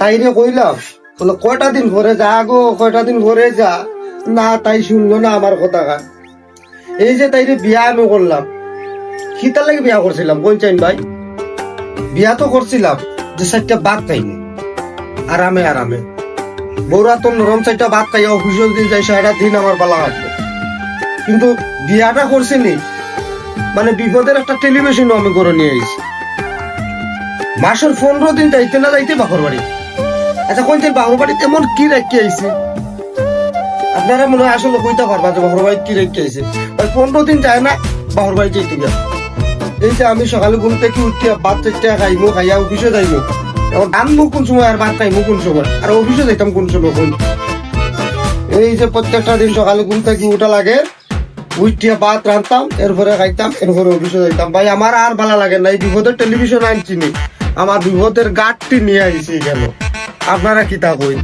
তাইরে কইলাম বলে কয়টা দিন পরে যা গো, কয়টা দিন পরে যা। না, তাই শুনলো না আমার কথা। এই যে তাইরে বিয়া আমি করলাম, শীতার লাগে বিয়া করছিলাম বলছেন ভাই। বিয়া তো করছিলাম যে 4টা ভাত খাইনি আরামে আরামে, বৌরা তো নরম 4টা ভাত খাই অফিসের দিন যাই, সারা দিন আমার পালা কাটলো। কিন্তু বিয়াটা করছিনি মানে বিপদের একটা টেলিভিশনও আমি করে নিয়ে আইছি। মাসের 15 দিন যাইতে না যাইতে বাপর বাড়ি। আচ্ছা কইতেন বাপর বাড়িতে এমন কি রাখি আইছি? আপনারা মনে হয় আসলে কইতে পারবা যে বাপর বাড়ি কি রাখি আইছে। 15 দিন যায় না বাপর বাড়ি যাইতে গিয়া। এই যে আমি সকালে ঘুম থেকে উঠিয়া ভাত 4টা খাইমু, খাইয়া অফিসে যাইমু। এখন রানবো কোন সময় আর ভাত খাইমু কোন সময় আর অফিসে যাইতাম কোন সময় কোন। এই যে প্রত্যেকটা দিন সকালে ঘুম থেকে উঠা লাগে, উঠিয়া ভাত রান্তাম, এরপরে খাইতাম, এরপরে অফিসে যাইতাম। ভাই আমার আর ভালো লাগে না, এই বিপদের টেলিভিশন আনছি নি, আমার বিপদের গাঠটি নিয়ে আইছি কেন? আপনারা কি তা কই?